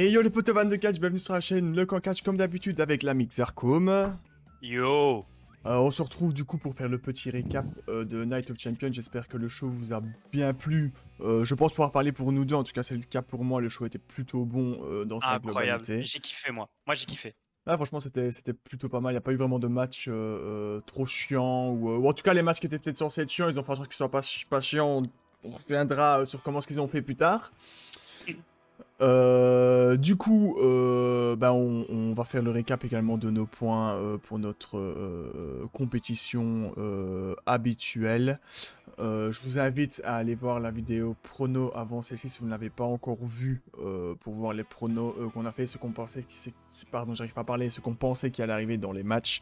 Et yo les potes fans de catch, bienvenue sur la chaîne Le Camp Catch comme d'habitude avec l'ami Xarcom. Yo! On se retrouve du coup pour faire le petit récap de Night of Champions. J'espère que le show vous a bien plu. Je pense pouvoir parler pour nous deux, en tout cas c'est le cas pour moi. Le show était plutôt bon dans sa Incroyable, globalité. j'ai kiffé moi. Moi j'ai kiffé. Là franchement c'était plutôt pas mal. Il n'y a pas eu vraiment de match trop chiant. Ou en tout cas les matchs qui étaient peut-être censés être chiants, ils ont fait en sorte qu'ils soient pas chiants. On reviendra sur comment ce qu'ils ont fait plus tard. Du coup, on va faire le récap également de nos points pour notre compétition habituelle. Je vous invite à aller voir la vidéo prono avant celle-ci si vous ne l'avez pas encore vue pour voir les pronos qu'on a fait, ce qu'on pensait, pardon, j'arrive pas à parler, ce qu'on pensait qui allait arriver dans les matchs.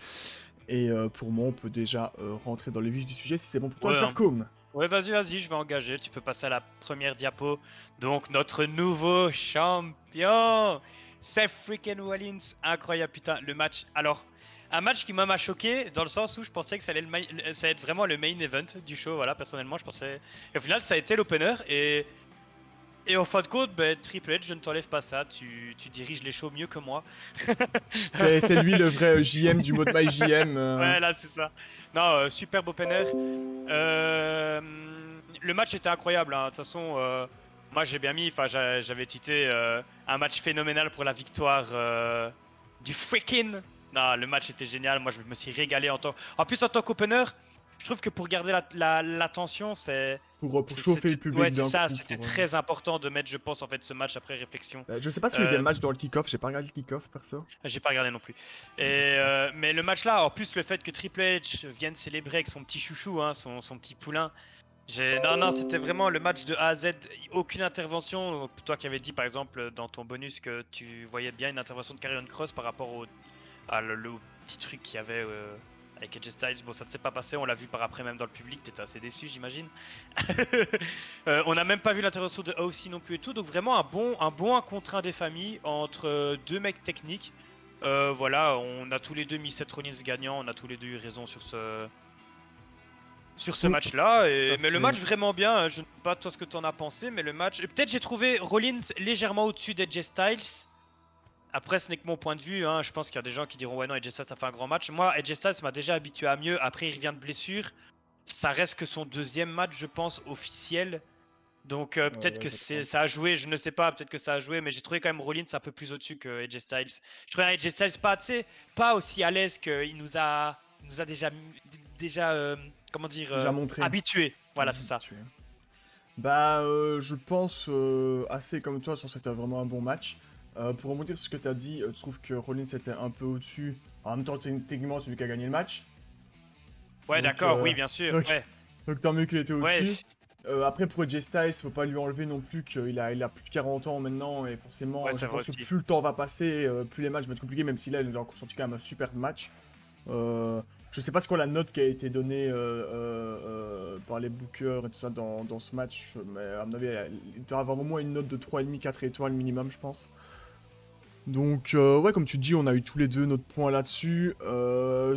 Et pour moi, on peut déjà rentrer dans le vif du sujet si c'est bon pour toi, Ouais, hein. Xarcom. Ouais, vas-y, je vais engager. Tu peux passer à la première diapo. Donc, notre nouveau champion, Seth freaking Rollins. Incroyable, putain, le match. Alors, un match qui m'a choqué dans le sens où je pensais que ça allait, ça allait être vraiment le main event du show. Voilà, personnellement, je pensais. Et au final, ça a été l'opener. Et en fin de compte, Triple H, je ne t'enlève pas ça. Tu diriges les shows mieux que moi. C'est lui le vrai JM du mode MyJM. Ouais, là, c'est ça. Non, superbe opener. Le match était incroyable, hein. De toute façon, moi j'ai bien mis, enfin j'avais tweeté un match phénoménal pour la victoire du freaking. Non, le match était génial, moi je me suis régalé en tant. En plus, en tant qu'opener, je trouve que pour garder l'attention, Pour chauffer le ouais, public c'est d'un ça, coup. c'était très important de mettre, je pense, en fait, ce match après réflexion. Je sais pas s'il y a eu des matchs dans le kick-off, j'ai pas regardé le kick-off perso. J'ai pas regardé non plus. Je sais pas. Mais le match là, en plus le fait que Triple H vienne célébrer avec son petit chouchou, hein, son petit poulain. Non, c'était vraiment le match de A à Z. Aucune intervention. Toi qui avais dit par exemple dans ton bonus que tu voyais bien une intervention de Karrion Cross par rapport le petit truc qu'il y avait avec AJ Styles. Bon, ça ne s'est pas passé. On l'a vu par après même dans le public. T'étais assez déçu, j'imagine. On n'a même pas vu l'intervention de OC non plus et tout. Donc vraiment un bon 1 contre 1 des familles entre deux mecs techniques. Voilà, on a tous les deux mis Seth Rollins gagnant. On a tous les deux eu raison sur ce Oui, match-là. tout à Mais le fait. match vraiment bien. Je ne sais pas toi ce que tu en as pensé, mais le match. Peut-être j'ai trouvé Rollins légèrement au-dessus d'AJ Styles. Après, ce n'est que mon point de vue. Hein. Je pense qu'il y a des gens qui diront ouais non, AJ Styles ça fait un grand match. Moi, AJ Styles m'a déjà habitué à mieux. Après, il revient de blessure. Ça reste que son deuxième match, je pense, officiel. Donc peut-être Ouais, que je crois. ça a joué, je ne sais pas, peut-être que ça a joué, mais j'ai trouvé quand même Rollins un peu plus au-dessus que AJ Styles. Je trouvais AJ Styles pas aussi à l'aise qu'il nous a déjà comment dire, Déjà montré. habitué. Voilà, c'est ça. Habitué. Je pense assez comme toi sur c'était vraiment un bon match. Pour remonter sur ce que tu as dit, tu trouves que Rollins était un peu au-dessus. En même temps, techniquement, c'est lui qui a gagné le match. Ouais, Donc, d'accord, oui, bien sûr. donc, Ouais, donc tant mieux qu'il était ouais, au-dessus. Après, pour AJ Styles, faut pas lui enlever non plus qu'il a plus de 40 ans maintenant. Et ouais, forcément, je c'est vrai pense que aussi. plus le temps va passer, plus les matchs vont être compliqués, même si là, il a encore sorti quand même un super match. Je sais pas ce qu'est la note qui a été donnée par les bookers et tout ça dans ce match, mais à mon avis, il doit avoir au moins une note de 3,5, 4 étoiles minimum, je pense. Donc, ouais, comme tu dis, on a eu tous les deux notre point là-dessus.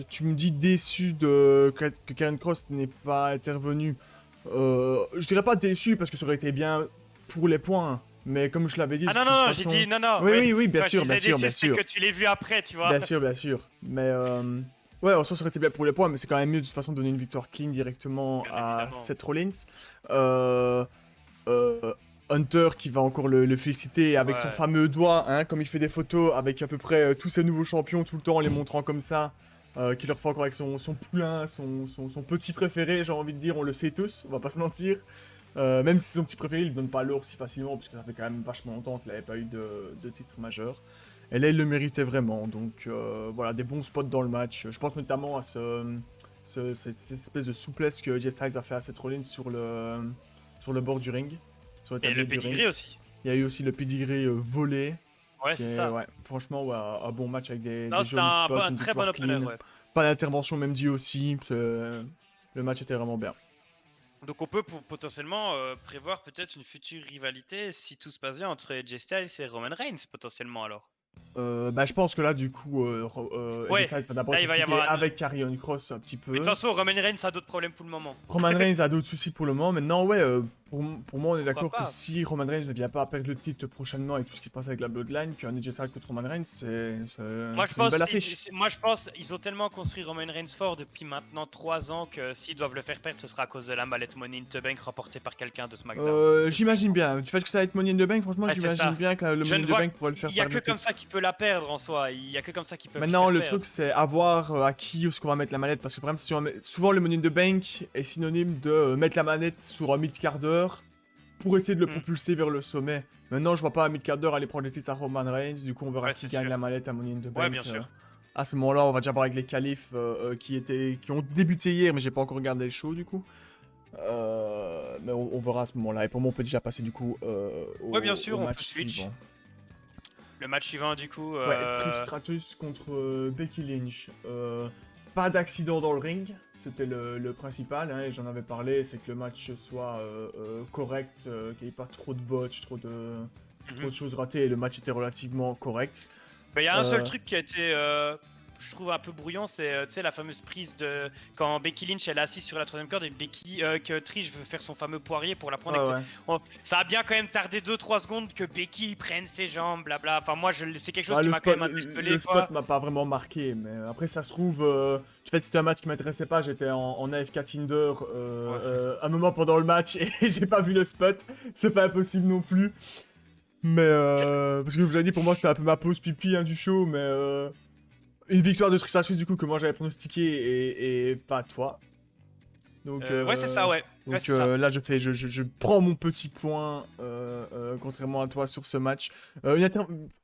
Tu me dis déçu que Karen Cross n'ait pas intervenu. Je dirais pas déçu parce que ça aurait été bien pour les points, mais comme je l'avais dit, Ah de non, toute non, j'ai façon. dit non, non, Oui, ouais. oui, oui, bien Quand je sûr, bien disais sûr, déçu, bien c'est sûr. que tu l'as vu après, tu vois. Bien sûr, bien sûr. Mais ouais, en soi, ça aurait été bien pour les points, mais c'est quand même mieux de toute façon de donner une victoire clean directement Bien à évidemment. Seth Rollins. Euh, Hunter qui va encore le féliciter avec son Ouais. fameux doigt, hein, comme il fait des photos avec à peu près tous ses nouveaux champions tout le temps en les montrant comme ça. Qui leur fait encore avec son poulain, son petit préféré, j'ai envie de dire, on le sait tous, on va pas se mentir. Même si c'est son petit préféré, il ne donne pas l'or si facilement, parce que ça fait quand même vachement longtemps qu'il n'avait pas eu de titre majeur. Et là, il le méritait vraiment. Donc voilà, des bons spots dans le match. Je pense notamment à cette espèce de souplesse que AJ Styles a fait à Seth Rollins sur le bord du ring, sur le Et le tablier du ring. pedigree aussi. Il y a eu aussi le pedigree volé, Ouais, qui c'est est, ça. ouais, franchement, ouais, un bon match avec Non, des c'était jolis spots, un une très bon victoire opener, clean. ouais. Pas d'intervention même dit aussi. Le match était vraiment bien. Donc on peut potentiellement prévoir peut-être une future rivalité si tout se passe bien entre AJ Styles et Roman Reigns potentiellement alors. Bah, je pense que là, du coup, AJ Ouais, Styles va d'abord là être il va y impliqué avoir un... avec Karrion Cross un petit Mais de peu. toute façon, Roman Reigns a d'autres problèmes pour le moment. Roman Reigns a d'autres soucis pour le moment. Maintenant, ouais, pour moi, on est Pourquoi d'accord que pas? si Roman Reigns ne vient pas à perdre le titre prochainement et tout ce qui se passe avec la Bloodline, qu'un AJ Styles contre Roman Reigns, Moi je c'est une pense, belle affiche. moi je pense, ils ont tellement construit Roman Reigns fort depuis maintenant 3 ans que s'ils doivent le faire perdre, ce sera à cause de la mallette Money in the Bank remportée par quelqu'un de SmackDown. C'est ce que je J'imagine pense. bien. Du fait que ça va être Money in the Bank, franchement, Ouais, c'est j'imagine ça. bien que le Je Money ne in the vois, Bank pourrait le faire il y a perdre que le comme titre. ça qu'il peut la perdre en soi. Il y a que comme ça qu'ils peuvent lui Maintenant, faire le perdre. truc, c'est à voir à qui est-ce qu'on va mettre la manette. Parce que le problème, c'est si souvent le Money in the Bank est synonyme de mettre la manette sur un mid-carder pour essayer de le Hmm. propulser vers le sommet. Maintenant, je vois pas un mid-carder aller prendre le titre à Roman Reigns. Du coup, on verra Ouais, qui c'est gagne sûr. la mallette à Money in the Ouais, Bank. bien sûr. À ce moment-là, on va déjà voir avec les qualifs qui ont débuté hier, mais j'ai pas encore regardé le show du coup. Mais on verra à ce moment-là. Et pour moi, on peut déjà passer du coup Ouais, bien au sûr, on peut match switch. suivant. Le match suivant, du coup. Ouais, Trish Stratus contre Becky Lynch. Pas d'accident dans le ring, c'était le principal, hein, et j'en avais parlé, c'est que le match soit correct, qu'il n'y ait pas trop de botch, trop Mhm. de choses ratées, et le match était relativement correct. Bah, il y a un seul Euh, truc qui a été, je trouve un peu brouillant, c'est tu sais la fameuse prise de quand Becky Lynch elle est assise sur la troisième corde et que Trish veut faire son fameux poirier pour la prendre. ouais, ouais. Ça a bien quand même tardé 2-3 secondes que Becky prenne ses jambes, blabla. Enfin moi c'est quelque chose Ouais, qui le m'a quand spot, même le interpellé spot quoi. m'a pas vraiment marqué, mais après ça se trouve, du fait que c'était un match qui m'intéressait pas, j'étais en AFK Tinder Ouais. un moment pendant le match et j'ai pas vu le spot, c'est pas impossible non plus. Mais parce que vous avez dit pour moi c'était un peu ma pause pipi hein, du show, mais une victoire de Trish du coup que moi j'avais pronostiqué et pas toi. Donc, Ouais c'est ça ouais. Ouais c'est ça. là je prends mon petit point contrairement à toi sur ce match.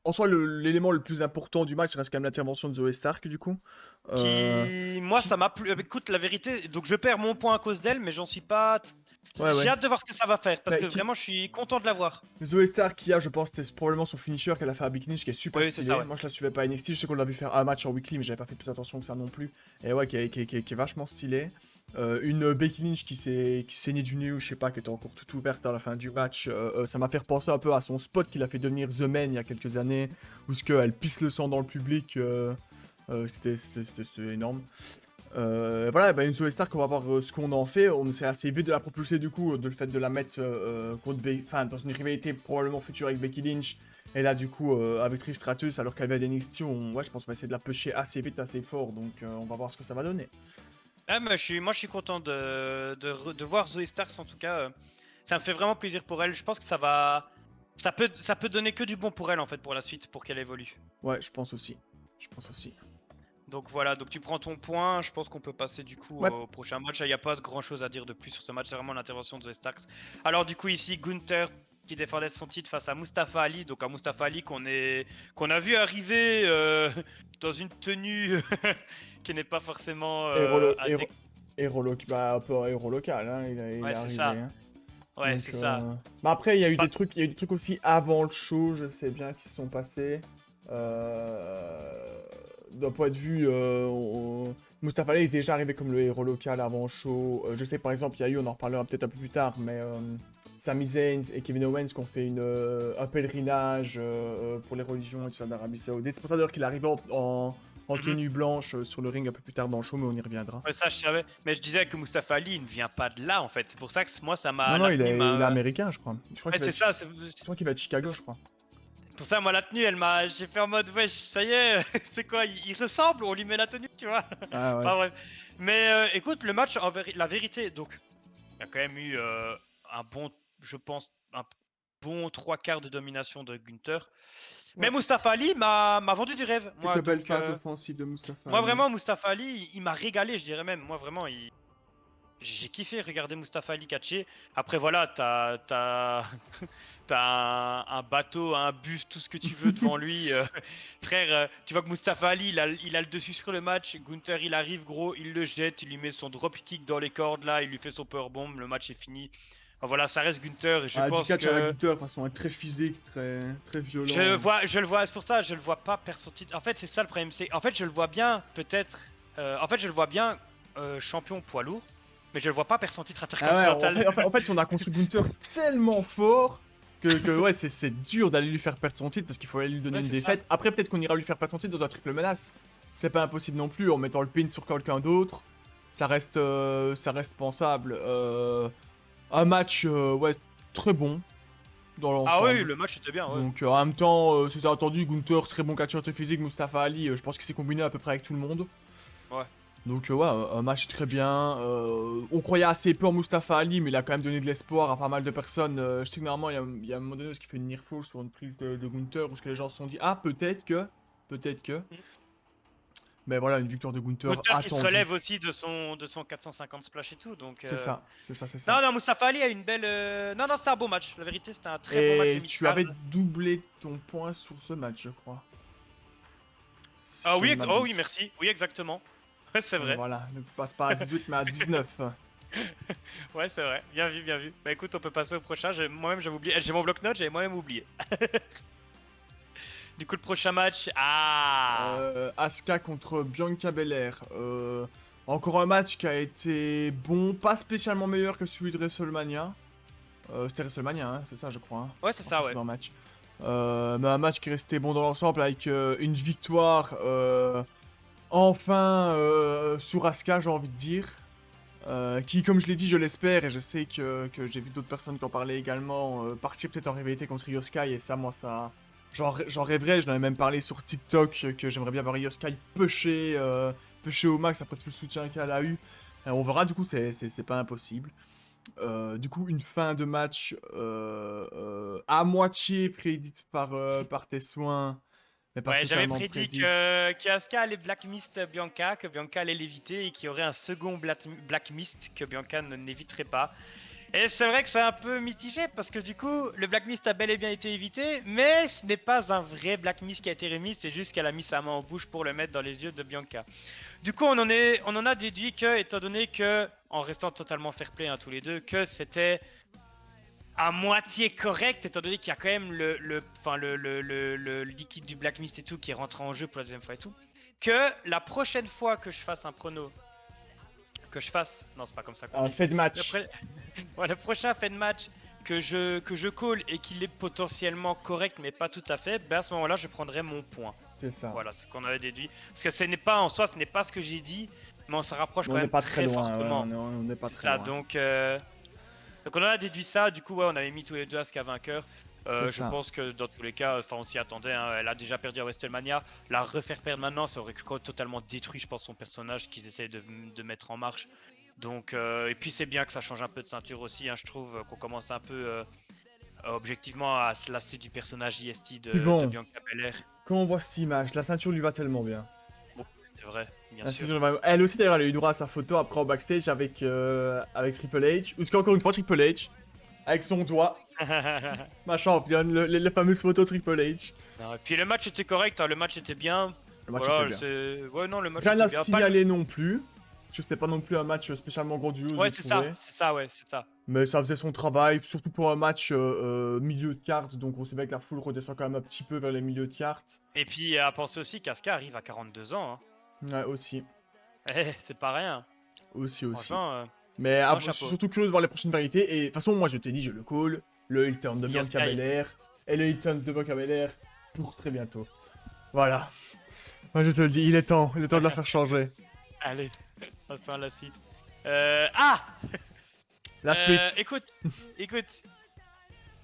En soi l'élément le plus important du match reste quand même l'intervention de Zoe Stark du coup. Qui moi Qui... ça m'a plu. Écoute la vérité, donc je perds mon point à cause d'elle, mais j'en suis pas. Ouais J'ai ouais. hâte de voir ce que ça va faire parce Bah, que vraiment je suis content de la voir. Zoe Stark qui a je pense c'est probablement son finisher qu'elle a fait à Big Niche qui est super Oui c'est ça stylé. ouais. Moi je la suivais pas à NXT, je sais qu'on l'a vu faire un match en weekly mais j'avais pas fait plus attention que ça non plus. Et ouais qui est vachement stylé. Une Becky Lynch qui saignait du nez ou je sais pas, qui était encore toute ouverte à la fin du match. Ça m'a fait repenser un peu à son spot qu'il a fait devenir The Man il y a quelques années, où ce qu'elle pisse le sang dans le public. C'était énorme. Voilà, bah, une Zoe Stark, on va voir ce qu'on en fait. On s'est assez vite de la propulser du coup, de le fait de la mettre dans une rivalité probablement future avec Becky Lynch. Et là, du coup, avec Trish Stratus, alors qu'elle va à NXT, ouais, je pense qu'on va essayer de la pusher assez vite, assez fort. Donc, on va voir ce que ça va donner. Ah, mais moi, je suis content de voir Zoe Starks en tout cas. Ça me fait vraiment plaisir pour elle. Je pense que ça peut donner que du bon pour elle en fait pour la suite, pour qu'elle évolue. Ouais, je pense aussi. Je pense aussi. Donc voilà, donc tu prends ton point. Je pense qu'on peut passer du coup Ouais, au prochain match. Il n'y a pas grand chose à dire de plus sur ce match. C'est vraiment l'intervention de Zoe Starks. Alors du coup ici, Gunther qui défendait son titre face à Mustafa Ali. Donc à Mustafa Ali qu'on a vu arriver dans une tenue qui n'est pas forcément adéquate. Bah, un peu héros local, hein, il est Ouais, c'est arrivé. ça. Hein. Ouais, Donc, c'est ça. bah après, C'est pas... il y a eu des trucs aussi avant le show, je sais bien, qui se sont passés. D'un point de vue, Mustafa Ali est déjà arrivé comme le héros local avant le show. Je sais par exemple, il y a eu, on en reparlera peut-être un peu plus tard, mais Sami Zayn et Kevin Owens qui ont fait un pèlerinage pour les religions et tout ça d'Arabie Saoudite. C'est pour ça d'ailleurs qu'il est arrivé en Mhm. tenue blanche sur le ring un peu plus tard dans le show, mais on y reviendra. Ouais, ça, je savais. Mais je disais que Mustafa Ali, il ne vient pas de là, en fait. C'est pour ça que moi, ça Non, m'a... non, La tenue il est m'a... américain, je crois. Je crois Ouais, qu'il va c'est être, ça. je crois qu'il va être Chicago, je crois. Pour ça, moi, la tenue, elle m'a... J'ai fait en mode, wesh, ça y est, c'est quoi? Il ressemble, on lui met la tenue, tu vois? Ah ouais. Enfin, bref. Mais écoute, le match, la vérité, donc, il y a quand même eu un bon, je pense, un bon 3/4 de domination de Gunther. Mais Ouais. Mustafa Ali m'a vendu du rêve, moi. Quelques belles Donc, phases offensives de Mustafa moi, Ali. vraiment, Mustafa Ali, il m'a régalé, je dirais même. Moi, vraiment, j'ai kiffé regarder Mustafa Ali catcher. Après, voilà, t'as un bateau, un bus, tout ce que tu veux devant lui. Frère, tu vois que Mustafa Ali, il a le dessus sur le match. Gunther, il arrive, gros, il le jette, il lui met son drop kick dans les cordes, là, il lui fait son powerbomb, le match est fini. Enfin, voilà, ça reste Gunther, et je Ah, du pense catch à la que... Gunther, de façon très physique, très violent. Je le vois, c'est pour ça, je le vois pas perdre son titre. En fait, c'est ça le problème. En fait, je le vois bien, peut-être... en fait, je le vois bien champion poids lourd. Mais je le vois pas perdre son titre Ah ouais, intercontinental. en fait, on a construit Gunther tellement fort ouais, c'est dur d'aller lui faire perdre son titre parce qu'il faut aller lui donner Ouais, une c'est ça. défaite. Après, peut-être qu'on ira lui faire perdre son titre dans un triple menace. C'est pas impossible non plus en mettant le pin sur quelqu'un d'autre. Ça reste pensable. Un match, ouais, très bon dans Ah oui, l'ensemble. le match était bien, ouais. Donc en même temps, c'était attendu, Gunther, très bon catcheur, très physique, Mustafa Ali, je pense qu'il s'est combiné à peu près avec tout le monde. Ouais. Donc ouais, un match très bien. On croyait assez peu en Mustafa Ali, mais il a quand même donné de l'espoir à pas mal de personnes. Je sais que normalement, il y a un moment donné où il fait une near fall sur une prise de Gunther, où ce que les gens se sont dit, ah peut-être que. Mm. Mais voilà, une victoire de Gunther Gunther qui se attendue. relève aussi de son 450 splash et tout, donc... C'est ça, c'est ça, c'est Non, ça. non, Mustafa Ali a une belle... Non, non, c'était un beau match. La vérité, c'était un très bon match de Et tu mid-card. avais doublé ton point sur ce match, je crois. Ah Si je oui, ne oh oui, m'abuse. merci. Oui, exactement. Ouais, c'est vrai. Voilà, ne passe pas à 18 mais à 19. Ouais, c'est vrai. Bien vu, bien vu. Bah écoute, on peut passer au prochain. Moi-même, j'avais oublié. J'ai mon bloc-notes, j'avais moi-même oublié. Du coup, le prochain match... Ah Asuka contre Bianca Belair. Encore un match qui a été bon, pas spécialement meilleur que celui de WrestleMania. C'était WrestleMania, hein, c'est ça, je crois. Hein, Ouais, c'est ça, ouais. un match. Mais un match qui restait bon dans l'ensemble avec une victoire enfin sur Asuka, j'ai envie de dire. Qui, comme je l'ai dit, je l'espère, et je sais que j'ai vu d'autres personnes qui en parlaient également, partir peut-être en rivalité contre Io Sky, et ça, moi, ça... J'en rêverais, j'en avais même parlé sur TikTok, que j'aimerais bien voir Io Sky pusher au max après tout le soutien qu'elle a eu. On verra, du coup, c'est pas impossible. Du coup, une fin de match à moitié prédite par tes soins, mais pas Ouais, j'avais totalement prédit prédite. que Asuka allait blacklist Bianca, que Bianca allait l'éviter et qu'il y aurait un second blacklist que Bianca n'éviterait pas. Et c'est vrai que c'est un peu mitigé parce que du coup, le blacklist a bel et bien été évité, mais ce n'est pas un vrai blacklist qui a été remis, c'est juste qu'elle a mis sa main en bouche pour le mettre dans les yeux de Bianca. Du coup, on en a déduit que, étant donné que, en restant totalement fair play tous les deux, que c'était à moitié correct, étant donné qu'il y a quand même le liquide du Black Mist et tout qui est rentré en jeu pour la deuxième fois et tout, que la prochaine fois que je fasse un prono, non c'est pas comme ça qu'on Un dit, fait de match. ouais, le prochain fait de match que je call et qu'il est potentiellement correct mais pas tout à fait, ben à ce moment-là je prendrai mon point. C'est ça. Voilà ce qu'on avait déduit. Parce que ce n'est pas en soi, ce n'est pas ce que j'ai dit, mais on se rapproche Mais quand on n'est même pas très très loin, ouais, fortement. on n'est pas C'est très ça, loin. donc on a déduit ça, du coup ouais, on avait mis tous les deux Asuka vainqueur. C'est Je ça. pense que dans tous les cas, enfin on s'y attendait, hein, elle a déjà perdu à WrestleMania, la refaire perdre maintenant, ça aurait totalement détruit je pense son personnage qu'ils essayent de mettre en marche. Donc, et puis c'est bien que ça change un peu de ceinture aussi, hein, je trouve qu'on commence un peu objectivement à se lasser du personnage IST Puis de bon, Bianca Belair. quand on voit cette image, la ceinture lui va tellement bien. Bon, c'est vrai, bien La sûr. ceinture lui va- Elle aussi d'ailleurs, elle a eu droit à sa photo après au backstage avec Triple H. Ou ce qu'encore une fois Triple H, avec son doigt, ma championne, les fameuses photos Triple H. Non, et puis le match était correct, hein, le match était bien. Le match Voilà, était bien. ouais, non, le match Rien était à bien. signaler non plus. Parce que c'était pas non plus un match spécialement grandiose, Ouais, j'ai trouvé. c'est ça, ouais, c'est ça. Mais ça faisait son travail, surtout pour un match milieu de carte. Donc on sait bien que la foule redescend quand même un petit peu vers les milieux de cartes. Et puis à penser aussi qu'Asuka arrive à 42 ans. Hein. Ouais, aussi. C'est pas rien. Aussi. Franchement, Mais non, je suis chapeau. surtout curieux de voir les prochaines variétés. Et de toute façon, moi je t'ai dit, je le call. Le heel turn de Io Bianca Sky. Belair. Et le heel turn de Bianca Belair pour très bientôt. Voilà. Moi je te le dis, il est temps de la faire changer. Allez, passons à la suite. Ah La suite. Écoute, écoute.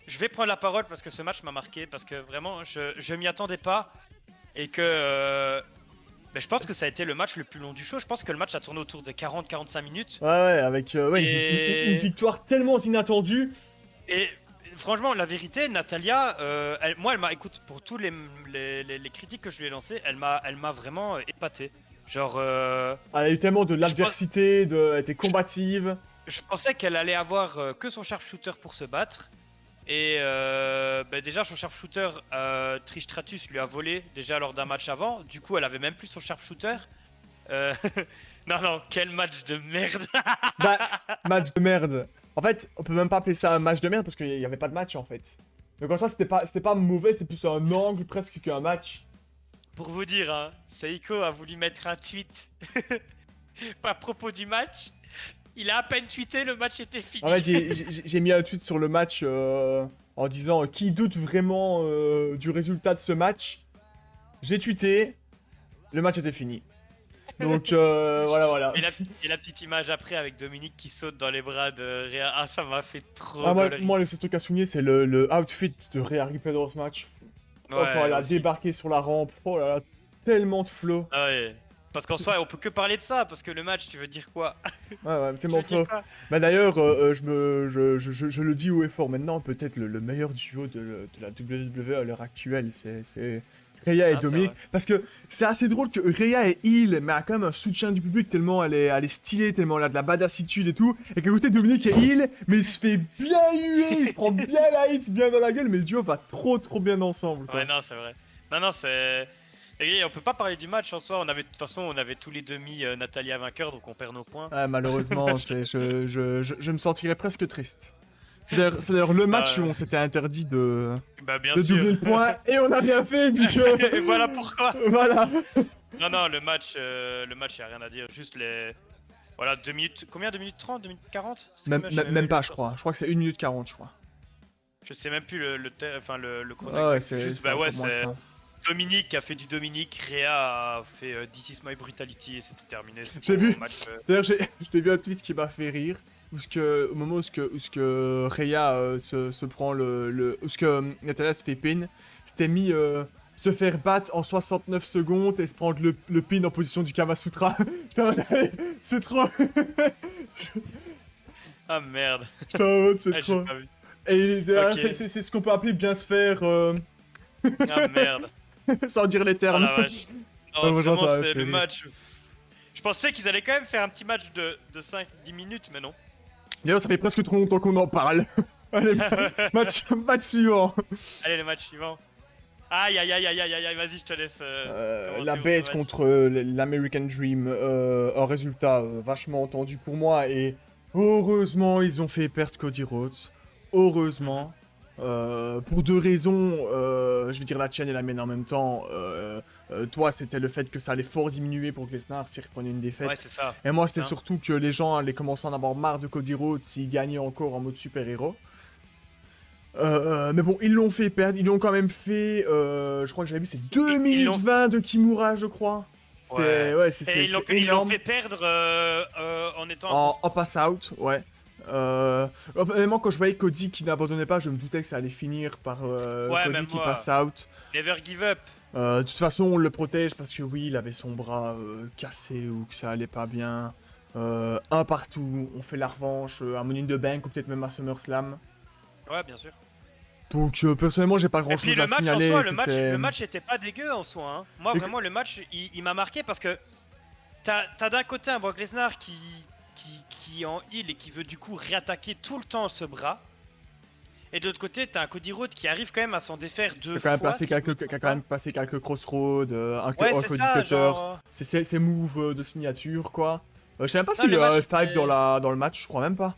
Je vais prendre la parole parce que ce match m'a marqué, parce que vraiment, je m'y attendais pas. Et que... ben, je pense que ça a été le match le plus long du show. Je pense que le match a tourné autour de 40-45 minutes. Ouais, avec ouais, une Et... victoire tellement inattendue. Et franchement, la vérité, Natalia, moi, elle m'a, écoute, pour tous les critiques que je lui ai lancées, elle m'a vraiment épaté. Genre, Elle a eu tellement de l'adversité, elle était combative. je pensais qu'elle allait avoir que son sharpshooter pour se battre. Et bah, déjà, son sharpshooter, Trish Stratus lui a volé déjà lors d'un match avant. Du coup, elle avait même plus son sharpshooter. Euh... non, non, quel match de merde. Bah, match de merde. En fait, on peut même pas appeler ça un match de merde parce qu'il y avait pas de match en fait. Donc en soi, c'était pas mauvais, c'était plus un angle presque qu'un match. Pour vous dire, hein, Seiko a voulu mettre un tweet à propos du match. Il a à peine tweeté, le match était fini. En fait, j'ai mis un tweet sur le match en disant qui doute vraiment du résultat de ce match. J'ai tweeté, le match était fini. Donc voilà. Et la petite image après avec Dominique qui saute dans les bras de Rhea. Ah, ça m'a fait trop moi, gaulerie. le seul truc à souligner, c'est le outfit de Rhea Ripley dans ce match. Oh, quand elle a débarqué sur la rampe, oh là là, tellement de flow. Ah ouais. Parce qu'en soi, on peut que parler de ça, parce que le match, tu veux dire quoi? Ouais, tellement flow. Bah d'ailleurs, je le dis haut et fort maintenant, peut-être le meilleur duo de la WWE à l'heure actuelle, c'est Rhea et Dominique. Parce que c'est assez drôle que Rhea est heel, mais a quand même un soutien du public tellement elle est stylée, tellement elle a de la badassitude et tout. Et qu'à côté, Dominique est heel, mais il se fait bien huer, il se prend bien la hit, bien dans la gueule, mais le duo va trop bien ensemble, quoi. Ouais, non, c'est vrai. Non, c'est... Et on peut pas parler du match en soi, de toute façon on avait tous les deux mis Natalia vainqueur, donc on perd nos points. Ah, malheureusement, je me sentirais presque triste. C'est d'ailleurs le match où on s'était interdit de doubler le point, et on a bien fait, vu que... Et voilà pourquoi. Voilà. Non, le match, y a rien à dire, juste les... Voilà, 2 minutes... Combien? 2 minutes 30? 2 minutes 40? Même pas, je crois. Je crois que c'est 1 minute 40, je crois. Je sais même plus le chrono. Ah ouais, exact. c'est Juste, c'est... Dominique a fait du Dominique, Rhea a fait This is my brutality et c'était terminé. J'ai vu. D'ailleurs, je t'ai vu un tweet qui m'a fait rire. Au moment où Rhea se prend où Natalia se fait pin, c'était mis se faire battre en 69 secondes et se prendre le pin en position du Kamasutra. C'est trop. Ah merde. J'étais en mode, c'est trop. Et okay. C'est ce qu'on peut appeler bien se faire. Ah merde. Sans dire les termes. Oh la vache. Non, vraiment, c'est le match. Je pensais qu'ils allaient quand même faire un petit match de 5-10 minutes, mais non. D'ailleurs, ça fait presque trop longtemps qu'on en parle. Allez, match suivant. Allez, le match suivant. Aïe, vas-y, je te laisse. La bête contre l'American Dream. Un résultat vachement tendu pour moi. Et heureusement, ils ont fait perdre Cody Rhodes. Heureusement. Pour deux raisons, je vais dire la tienne et la mienne en même temps. Toi, c'était le fait que ça allait fort diminuer pour Lesnar s'il reprenait une défaite. Ouais, c'est ça. Et moi, c'était surtout que les gens allaient commencer à en avoir marre de Cody Rhodes s'il gagnait encore en mode super-héros. Mais bon, ils l'ont fait perdre. Ils l'ont quand même fait, je crois que j'avais vu, c'est 2 minutes 20 de Kimura, je crois. C'est énorme. Ils l'ont fait perdre en étant... En pass-out, ouais. Honnêtement, quand je voyais Cody qui n'abandonnait pas, je me doutais que ça allait finir par Cody qui pass out. Never give up. De toute façon, on le protège parce que oui, il avait son bras cassé ou que ça allait pas bien. Un partout, on fait la revanche à Money in the Bank ou peut-être même à SummerSlam. Ouais, bien sûr. Donc personnellement, j'ai pas grand chose à signaler. Le match était pas dégueu en soi. Hein. Moi, vraiment, le match, il m'a marqué parce que t'as d'un côté un Brock Lesnar qui est en heal et qui veut du coup réattaquer tout le temps ce bras. Et de l'autre côté, t'as un Cody Rhodes qui arrive quand même à s'en défaire deux fois. Qui a quand même passé quelques crossroads, un Cody Cutter. C'est move de signature, quoi. Je sais même pas s'il y a un F5 dans le match, je crois même pas.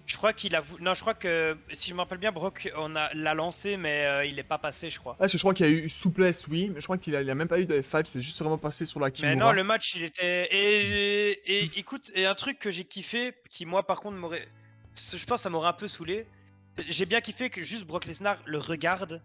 Je crois qu'il a non, je crois que, si je me rappelle bien, Brock l'a lancé, mais il est pas passé, je crois. Ouais, je crois qu'il y a eu souplesse, oui, mais je crois qu'il a même pas eu de F5, c'est juste vraiment passé sur la Kimura. Mais non, le match, il était... Et écoute, et un truc que j'ai kiffé, qui moi, par contre, m'aurait... Je pense que ça m'aurait un peu saoulé. J'ai bien kiffé que juste Brock Lesnar le regarde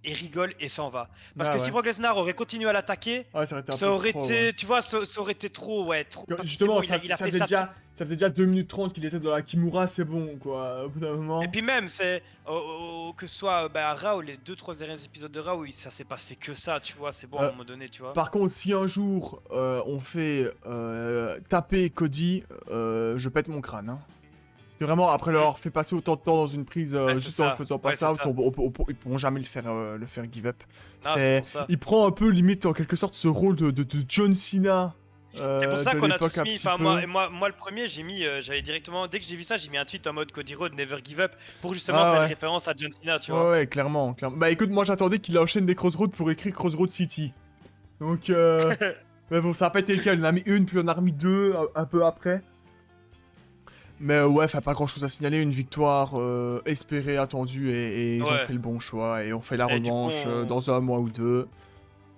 et rigole et s'en va. Parce que si Brock Lesnar aurait continué à l'attaquer, ça aurait été, tu vois, ça aurait été trop, trop. Justement, ça faisait déjà 2 minutes 30 qu'il était dans la Kimura, c'est bon, quoi, au bout d'un moment. Et puis même, c'est, que ce soit à Raw, les 2-3 derniers épisodes de Raw, ça s'est passé que ça, tu vois, c'est bon à un moment donné, tu vois. Par contre, si un jour, on fait taper Cody, je pète mon crâne, hein. Vraiment, après leur fait passer autant de temps dans une prise juste en le faisant passer out, ils pourront jamais le faire give up. Il prend un peu limite en quelque sorte ce rôle de John Cena. C'est pour ça qu'on a tous mis. Enfin, moi le premier, j'ai mis, j'avais directement, dès que j'ai vu ça, j'ai mis un tweet en mode Cody Rhodes never give up pour justement faire référence à John Cena, tu vois. Ouais, clairement. Bah écoute, moi j'attendais qu'il enchaîne des Crossroads pour écrire Crossroad City. Donc, mais bon, ça a pas été le cas. Il en a mis une, puis on en a remis deux un peu après. Mais ouais, pas grand chose à signaler, une victoire espérée, attendue, et ils ont fait le bon choix, et on fait la revanche dans un mois ou deux.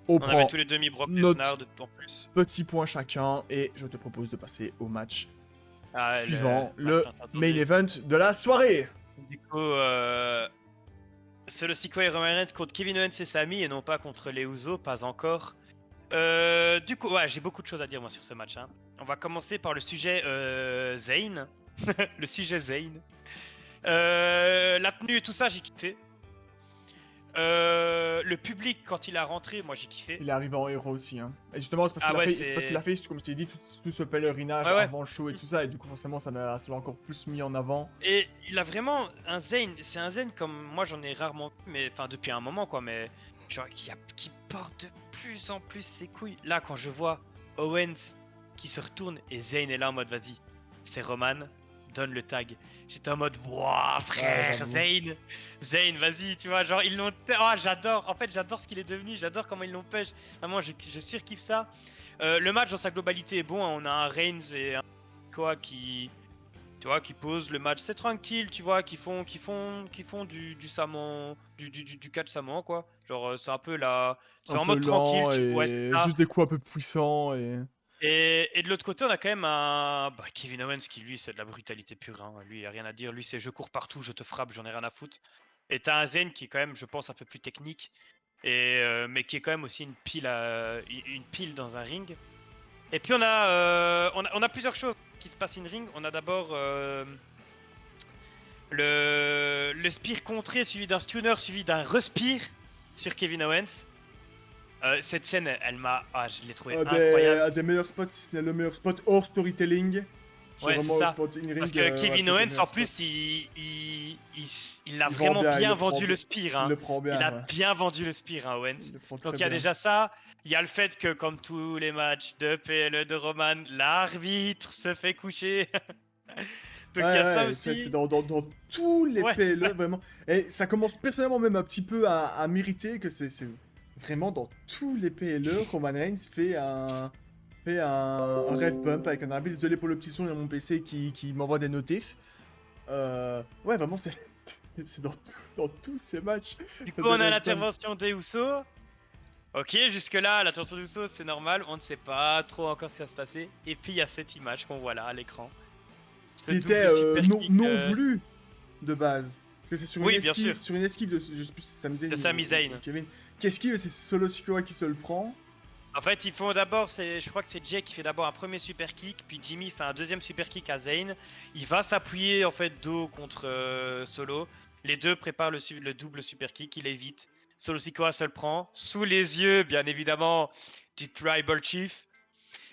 On avait tous les demi Brock Lesnar en plus. Petit point chacun, et je te propose de passer au match suivant, le main event de la soirée. Du coup, Solo Sikoa et Roman Reigns contre Kevin Owens et Sami et non pas contre les Usos, pas encore. Du coup, ouais, j'ai beaucoup de choses à dire moi sur ce match. Hein. On va commencer par le sujet Zayn. Le sujet Zayn. La tenue et tout ça, j'ai kiffé. Le public, quand il a rentré, moi j'ai kiffé. Il est arrivé en héros aussi. Hein. Et justement, c'est parce qu'il Ah a ouais, fait, c'est parce qu'il a fait, comme je t'ai dit, tout ce pèlerinage Ouais, ouais. avant le show et tout ça. Et du coup, forcément, ça l'a encore plus mis en avant. Et il a vraiment un Zayn, c'est un Zayn comme moi j'en ai rarement vu, mais enfin depuis un moment quoi, mais genre qui porte de plus en plus ses couilles. Là, quand je vois Owens qui se retourne et Zayn est là en mode vas-y, c'est Roman, donne le tag. J'étais en mode wouah frère, j'avoue. Zayn, vas-y, tu vois, genre ils l'ont. Oh, j'adore, en fait j'adore ce qu'il est devenu, j'adore comment ils l'ont pêche. Vraiment, je surkiffe ça. Le match dans sa globalité est bon, hein. On a un Reigns et un quoi qui. Tu vois, qui posent le match, c'est tranquille, tu vois, qui font du Samoan, du catch Samoan, quoi. Genre, c'est un peu là, c'est Un en peu mode tranquille, lent ouais, c'est et ça. juste des coups un peu puissants. Et de l'autre côté, on a quand même un Kevin Owens qui, lui, c'est de la brutalité pure. Hein. Lui, il n'y a rien à dire. Lui, c'est je cours partout, je te frappe, j'en ai rien à foutre. Et t'as un Zayn qui, quand même, je pense, un peu plus technique, mais qui est quand même aussi une pile dans un ring. Et puis, on a plusieurs choses qui se passent in ring. On a d'abord. Le spear contré suivi d'un stunner suivi d'un respire sur Kevin Owens. Cette scène, elle m'a. Ah, je l'ai trouvé incroyable. Un des meilleurs spots, si ce n'est le meilleur spot hors storytelling. J'ai Ouais, c'est vraiment le ça. spot in-ring. Parce que Ouais, Kevin peut-être le Owens, meilleur en spot. plus, il a Il vend vraiment bien, il bien le prend vendu bien. le spear. Il Hein. le prend bien, Il a ouais. bien vendu le spear, hein, Owens. Il le prend Donc très il y a bien. déjà ça. Il y a le fait que, comme tous les matchs de PLE de Roman, l'arbitre se fait coucher. Ouais, Donc il y a ça ouais, c'est aussi. dans tous les Ouais. PLE, vraiment. Et ça commence personnellement même un petit peu à m'irriter que c'est vraiment dans tous les PLE, Roman Reigns fait un ref bump avec un arbitre. Désolé pour le petit son, il y a mon PC qui m'envoie des notifs. Ouais, vraiment, c'est dans tous ces matchs. Du coup, T'as des on a ref bumps. l'intervention des Usos. Ok, jusque-là, l'intervention des Usos, c'est normal. On ne sait pas trop encore ce qui va se passer. Et puis, il y a cette image qu'on voit là à l'écran. Ce Qui était double super kick. non voulu de base. Parce que c'est Oui, bien sûr. sur une esquive de, je sais plus si c'est Sami Zayn De Sami ou Zayn. Kevin. Qui esquive, c'est Solo Sikoa qui se le prend. En fait, ils font d'abord, je crois que c'est Jay qui fait d'abord un premier super kick, puis Jimmy fait un deuxième super kick à Zayn. Il va s'appuyer en fait dos contre Solo. Les deux préparent le double super kick, il évite. Solo Sikoa se le prend sous les yeux, bien évidemment, du Tribal Chief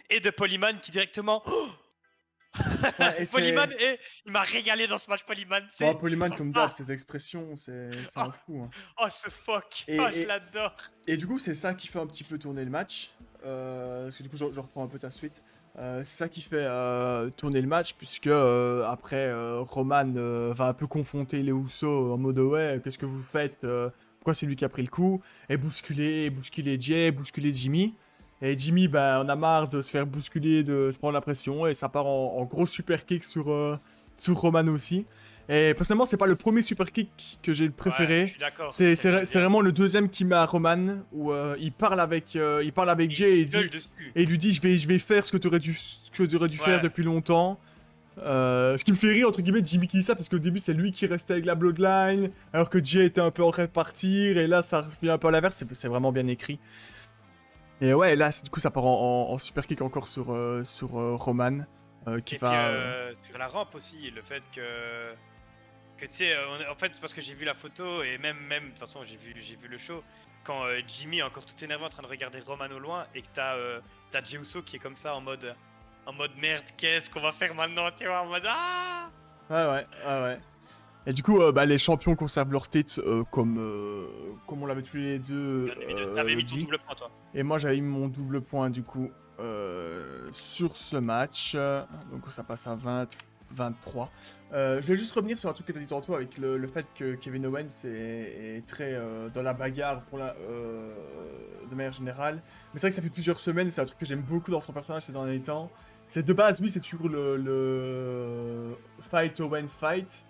et de Polyman qui directement. Ouais, et Polyman, c'est. il m'a régalé dans ce match. Polyman, Bon, c'est Polyman, son comme d'hab, ah, ses expressions, c'est oh, un fou. Hein. oh, ce fuck, Et, oh, je et, l'adore. et du coup, c'est ça qui fait un petit peu tourner le match. Parce que du coup, je reprends un peu ta suite. C'est ça qui fait tourner le match, puisque après, Roman va un peu confronter les Usos en mode ouais, qu'est-ce que vous faites pourquoi c'est lui qui a pris le coup et bousculer Jay, bousculer Jimmy. Et Jimmy, ben, on a marre de se faire bousculer, de se prendre la pression, et ça part en gros super kick sur Roman aussi. Et personnellement, c'est pas le premier super kick que j'ai Ouais, je préféré. suis d'accord, C'est c'est le deuxième. vraiment le deuxième qui met à Roman, où il parle avec Et il Jay se gueule dessus. et il lui dit je vais faire ce que tu aurais dû faire Ouais. depuis longtemps. Ce qui me fait rire, entre guillemets, Jimmy qui dit ça, parce qu'au début, c'est lui qui restait avec la Bloodline, alors que Jay était un peu en train de partir, et là, ça revient un peu à l'inverse, c'est vraiment bien écrit. Et ouais, là, du coup, ça part en super kick encore sur Roman, qui Et puis va... sur la rampe aussi, le fait que tu sais, en fait, c'est parce que j'ai vu la photo et même de toute façon, j'ai vu le show. Quand Jimmy est encore tout énervé en train de regarder Roman au loin et que t'as Jey Uso qui est comme ça en mode merde, qu'est-ce qu'on va faire maintenant, tu vois, en mode ah. Ouais. Et du coup, bah, les champions conservent leur titre, comme on l'avait tous les deux Bien évidemment, t'avais mis ton dit. double point toi. Et moi, j'avais mis mon double point, du coup, sur ce match. Donc, ça passe à 23. Je vais juste revenir sur un truc que tu as dit tantôt avec le fait que Kevin Owens est très dans la bagarre de manière générale. Mais c'est vrai que ça fait plusieurs semaines, c'est un truc que j'aime beaucoup dans son personnage ces derniers temps. C'est de base, oui, c'est toujours le fight Owens fight.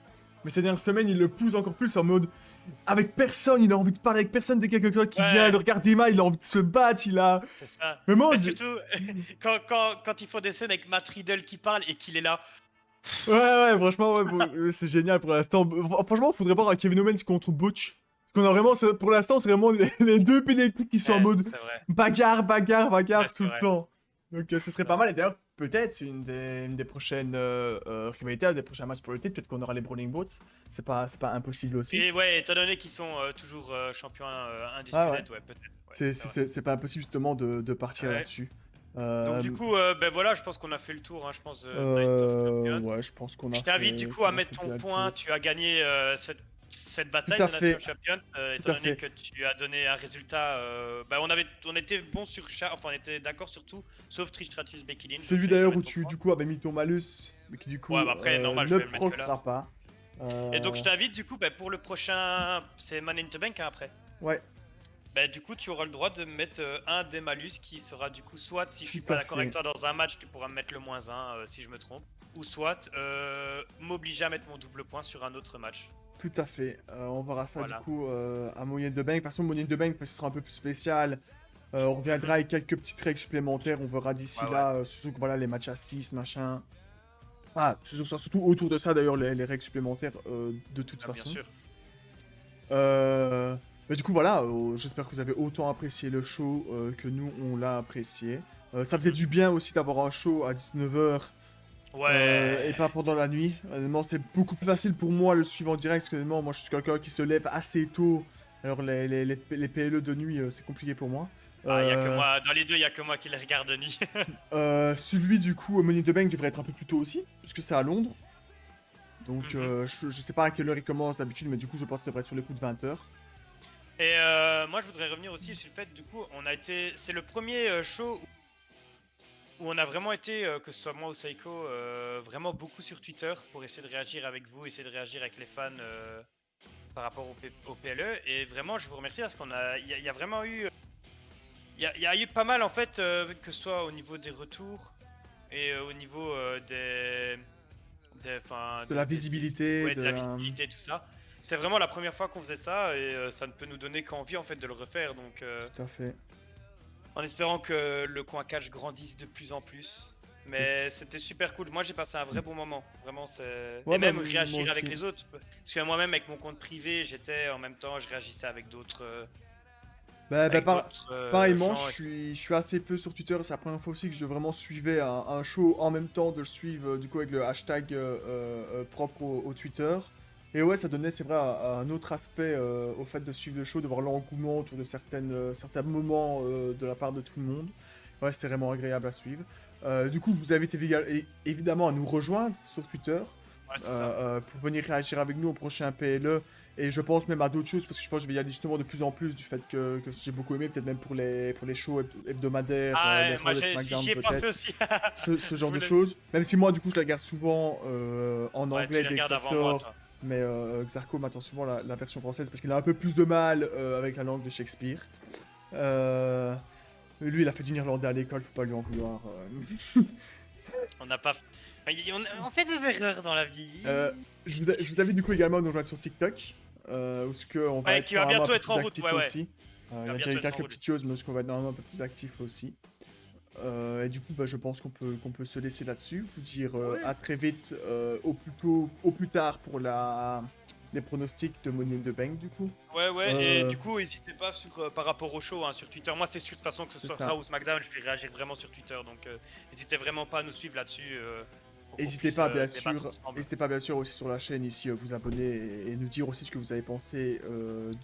Mais ces dernières semaines, il le pousse encore plus en mode avec personne, il a envie de parler avec personne dès qu'il y a quelqu'un qui vient Ouais, le regarder mal, il a envie de se battre, il a... c'est ça. Vraiment, Et surtout, quand ils font des scènes avec Matt Riddle qui parle et qu'il est là. ouais, franchement, ouais, c'est génial pour l'instant. Franchement, faudrait voir un Kevin Owens contre Butch. qu'on a vraiment, pour l'instant, c'est vraiment les deux pénétriques qui sont en mode c'est vrai. bagarre Ouais, c'est tout le vrai. temps. Donc ce serait C'est pas vrai. mal. Et d'ailleurs, peut-être une des prochaines rivalités, des prochains matchs pour le titre, peut-être qu'on aura les Brawling Boats. C'est pas impossible aussi. Et ouais, étant donné qu'ils sont toujours champions Ah ouais. undisputed, ouais, peut-être. Ouais, c'est vrai. C'est pas impossible justement de partir Ouais. là-dessus. Donc du coup, ben voilà, je pense qu'on a fait le tour, hein, je pense, de Night of Champions. Ouais, je pense Je t'invite du coup à qu'on a mettre fait ton bien le point. tour. Tu as gagné cette Tout bataille à de Nation fait, Champions, tout étant à donné fait. que tu as donné un résultat. Bah, on était bon sur enfin, on était d'accord sur tout, sauf Trish Stratus Becky Lynch. Donc je Celui t'invite à d'ailleurs où mettre ton tu point. du coup avais mis ton malus, mais qui du Ouais, coup bah après, normal, je ne vais le mettre que là. proquera pas. Et donc je Euh, t'invite du coup, bah, pour le prochain, c'est Money in the Bank hein, après. ouais, Bah, du coup, tu auras le droit de mettre un des malus qui sera du coup soit si je suis tout pas à d'accord avec fait. toi dans un match, tu pourras me mettre le -1 si je me trompe, ou soit m'obliger à mettre mon double point sur un autre match. Tout à fait. On verra ça du Voilà. coup à Money in the Bank. De toute façon, Money in the Bank, ce sera un peu plus spécial. On reviendra Mhm. avec quelques petites règles supplémentaires. On verra d'ici Ouais, ouais. là, surtout que voilà, les matchs à 6, machin. Ah, surtout autour de ça d'ailleurs, les règles supplémentaires de toute Ah, bien façon. sûr. Mais du coup, voilà, j'espère que vous avez autant apprécié le show que nous, on l'a apprécié. Ça faisait Mhm. du bien aussi d'avoir un show à 19h Ouais. et pas pendant la nuit. Honnêtement, c'est beaucoup plus facile pour moi de le suivre en direct, parce que honnêtement, moi je suis quelqu'un qui se lève assez tôt. Alors les PLE de nuit, c'est compliqué pour moi. Ah, y a que Euh, moi, dans les deux, y a que moi qui les regarde de nuit. Celui du coup, Money in the Bank devrait être un peu plus tôt aussi, puisque c'est à Londres. Donc Mhm. je sais pas à quelle heure il commence d'habitude, mais du coup je pense que ça devrait être sur les coups de 20h. Et moi, je voudrais revenir aussi sur le fait, du coup, c'est le premier show où on a vraiment été, que ce soit moi ou Saiko, vraiment beaucoup sur Twitter pour essayer de réagir avec vous, essayer de réagir avec les fans par rapport au PLE. Et vraiment, je vous remercie parce il y a vraiment eu, il y a eu pas mal en fait, que ce soit au niveau des retours et au niveau enfin, De la visibilité, ouais, de de la la... visibilité, tout ça. C'est vraiment la première fois qu'on faisait ça et ça ne peut nous donner qu'envie en fait de le refaire. Donc, Tout à fait. en espérant que le coin catch grandisse de plus en plus. Et- Mais c'était super cool. Moi, j'ai passé un vrai bon moment. Vraiment, c'est. Et Ouais, bah, même moi réagir avec aussi. les autres. Parce que moi-même, avec mon compte privé, j'étais en même temps, je réagissais avec d'autres Bah, pareillement, gens. je suis assez peu sur Twitter. C'est la première fois aussi que je vraiment suivais un show en même temps de le suivre, du coup, avec le hashtag propre au Twitter. Et ouais, ça donnait, c'est vrai, un autre aspect au fait de suivre le show, de voir l'engouement autour de certains moments de la part de tout le monde. Ouais, c'était vraiment agréable à suivre. Du coup, je vous invite évidemment à nous rejoindre sur Twitter Ouais, c'est ça. pour venir réagir avec nous au prochain PLE. Et je pense même à d'autres choses, parce que je pense que je vais y aller justement de plus en plus du fait que j'ai beaucoup aimé, peut-être même pour les shows hebdomadaires, Ah, les ouais, moi, Raw, les SmackDown j'y ai pensé peut-être, aussi. ce Je genre de voulais. choses. Même si moi, du coup, je la garde souvent en Ouais, tu anglais les dès que regardes ça avant moi, sort, toi. mais Xarco m'attend souvent la version française, parce qu'il a un peu plus de mal avec la langue de Shakespeare. Lui, il a fait du néerlandais à l'école, faut pas lui en vouloir. On n'a pas. On fait des erreurs dans la vie. Je vous invite du coup également à nous rejoindre sur TikTok, où ce que on va Ouais, être qui va normalement un bientôt peu être en plus route. actif Ouais, ouais. aussi. Il Il y va a déjà bientôt eu être en quelques route. petites choses, mais où ce qu'on va être normalement un peu plus actif aussi. Et du coup, bah, je pense qu'on peut se laisser là-dessus. Vous dire Oui. à très vite, au plus tard pour les pronostics de Money in the Bank du coup. Ouais, ouais, et Euh, du coup, n'hésitez pas par rapport au show hein, sur Twitter. Moi, c'est sûr, de toute façon, que ce c'est soit ça. Raw ou SmackDown, je vais réagir vraiment sur Twitter. Donc, n'hésitez vraiment pas à nous suivre là-dessus pour qu'on N'hésitez puisse pas, bien débattre sûr, ensemble. n'hésitez pas bien sûr aussi sur la chaîne ici, vous abonner et nous dire aussi ce que vous avez pensé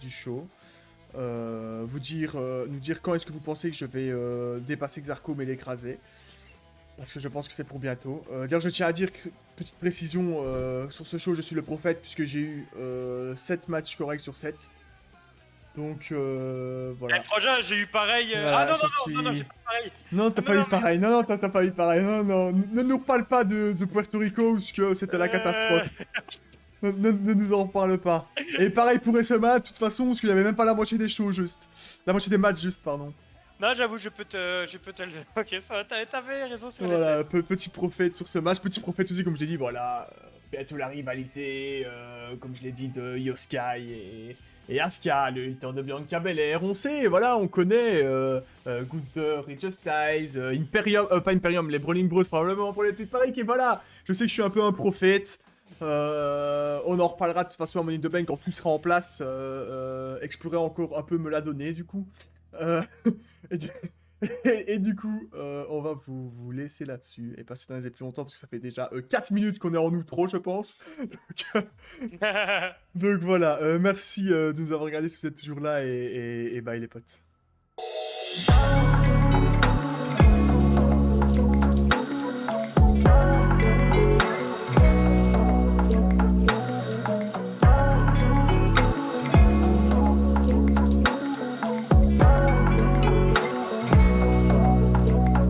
du show. Nous dire quand est-ce que vous pensez que je vais dépasser Xarco mais l'écraser. Parce que je pense que c'est pour bientôt. D'ailleurs, je tiens à dire que, petite précision, sur ce show, je suis le prophète, puisque j'ai eu 7 matchs corrects sur 7. Donc, Eh, voilà. franchement, j'ai eu pareil. Ah Voilà, non, je non, non, non, non, j'ai suis... pas pareil. Non, Ah, t'as non, pas eu non, mais. pareil. Non, non, t'as pas eu pareil. Non, non, ne nous reparle pas de Puerto Rico, parce que c'était la euh, catastrophe. Ne nous en parle pas. Et pareil pour SMA, de toute façon, parce qu'il y avait même pas la moitié des shows, juste. La moitié des matchs, juste, pardon. Non, j'avoue, je peux te le. Ok, ça va, t'avais raison sur les 7. Voilà, petit prophète sur ce match. Petit prophète aussi, comme je l'ai dit, voilà. Bientôt la rivalité, comme je l'ai dit, de Yoskai et Asuka, le leader de Bianca Belair. On sait, voilà, on connaît Gunther, Rich Styles, Imperium, pas Imperium, les Brawling Bros, probablement pour les petites pareilles. Et voilà, je sais que je suis un peu un prophète. On en reparlera de toute façon à Money in the Bank quand tout sera en place. Explorer encore un peu me l'a donné du coup. Euh, et, du... et du coup, on va vous laisser là-dessus et passer dans les plus longtemps parce que ça fait déjà 4 minutes qu'on est en outro, je pense. Donc voilà, merci de nous avoir regardé si vous êtes toujours là et bye les potes.